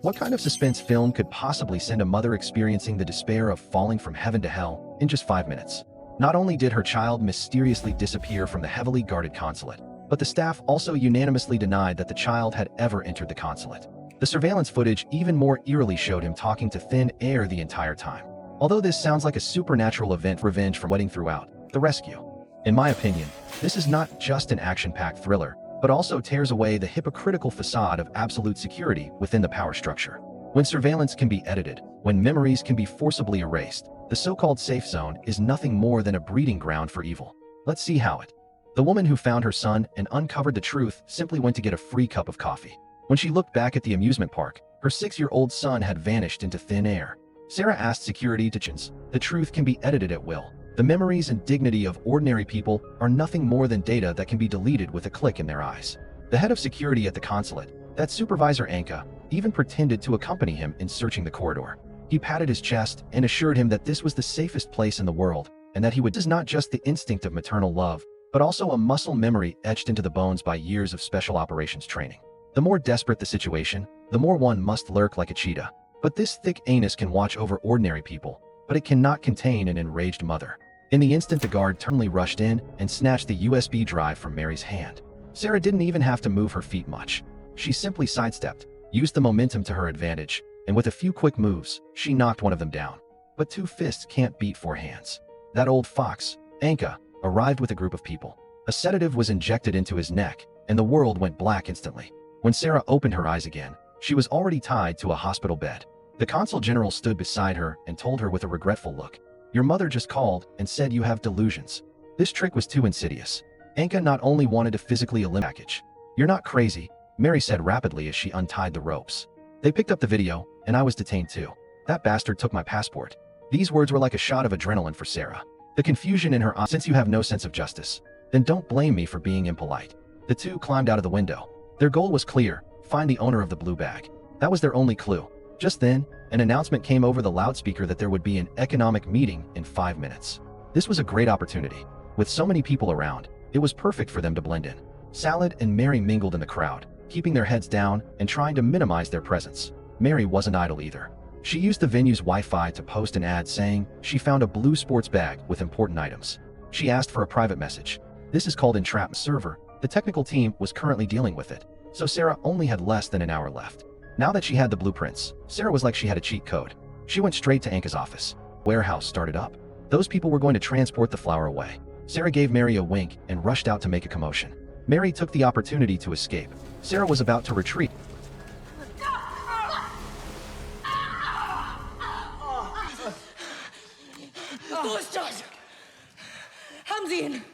What kind of suspense film could possibly send a mother experiencing the despair of falling from heaven to hell in just 5 minutes? Not only did her child mysteriously disappear from the heavily guarded consulate, but the staff also unanimously denied that the child had ever entered the consulate. The surveillance footage even more eerily showed him talking to thin air the entire time. Although this sounds like a supernatural event, revenge from wedding throughout, the rescue. In my opinion, this is not just an action-packed thriller, but also tears away the hypocritical facade of absolute security within the power structure. When surveillance can be edited, when memories can be forcibly erased, the so-called safe zone is nothing more than a breeding ground for evil. Let's see how it. The woman who found her son and uncovered the truth simply went to get a free cup of coffee. When she looked back at the amusement park, her 6-year-old son had vanished into thin air. Sarah asked security to chance. The truth can be edited at will. The memories and dignity of ordinary people are nothing more than data that can be deleted with a click in their eyes. The head of security at the consulate, that supervisor Anka, even pretended to accompany him in searching the corridor. He patted his chest and assured him that this was the safest place in the world, and that he would. This is not just the instinct of maternal love, but also a muscle memory etched into the bones by years of special operations training. The more desperate the situation, the more one must lurk like a cheetah. But this thick anus can watch over ordinary people, but it cannot contain an enraged mother. In the instant the guard turnly rushed in and snatched the USB drive from Mary's hand. Sarah didn't even have to move her feet much. She simply sidestepped, used the momentum to her advantage, and with a few quick moves, she knocked one of them down. But 2 fists can't beat 4 hands. That old fox, Anka, arrived with a group of people. A sedative was injected into his neck, and the world went black instantly. When Sarah opened her eyes again, she was already tied to a hospital bed. The consul general stood beside her and told her with a regretful look, "Your mother just called and said you have delusions." This trick was too insidious. Anka not only wanted to physically eliminate the package. "You're not crazy," Mary said rapidly as she untied the ropes. "They picked up the video, and I was detained too. That bastard took my passport." These words were like a shot of adrenaline for Sarah. The confusion in her eyes. "Since you have no sense of justice, then don't blame me for being impolite." The two climbed out of the window. Their goal was clear: find the owner of the blue bag. That was their only clue. Just then, an announcement came over the loudspeaker that there would be an economic meeting in 5 minutes. This was a great opportunity. With so many people around, it was perfect for them to blend in. Salad and Mary mingled in the crowd, keeping their heads down and trying to minimize their presence. Mary wasn't idle either. She used the venue's Wi-Fi to post an ad saying she found a blue sports bag with important items. She asked for a private message. This is called entrapment server. The technical team was currently dealing with it, so Sarah only had less than an hour left. Now that she had the blueprints, Sarah was like she had a cheat code. She went straight to Anka's office. Warehouse started up. Those people were going to transport the flour away. Sarah gave Mary a wink and rushed out to make a commotion. Mary took the opportunity to escape. Sarah was about to retreat.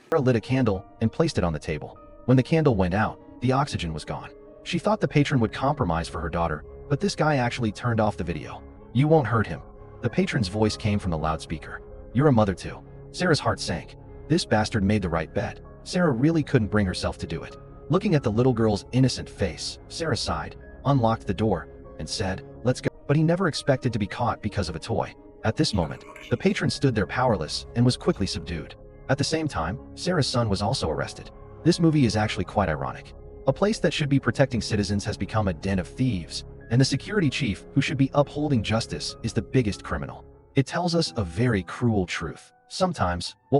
Sarah lit a candle and placed it on the table. When the candle went out, the oxygen was gone. She thought the patron would compromise for her daughter, but this guy actually turned off the video. "You won't hurt him." The patron's voice came from the loudspeaker. "You're a mother too." Sarah's heart sank. This bastard made the right bet. Sarah really couldn't bring herself to do it. Looking at the little girl's innocent face, Sarah sighed, unlocked the door, and said, "Let's go." But he never expected to be caught because of a toy. At this moment, the patron stood there powerless and was quickly subdued. At the same time, Sarah's son was also arrested. This movie is actually quite ironic. A place that should be protecting citizens has become a den of thieves, and the security chief, who should be upholding justice, is the biggest criminal. It tells us a very cruel truth. Sometimes, what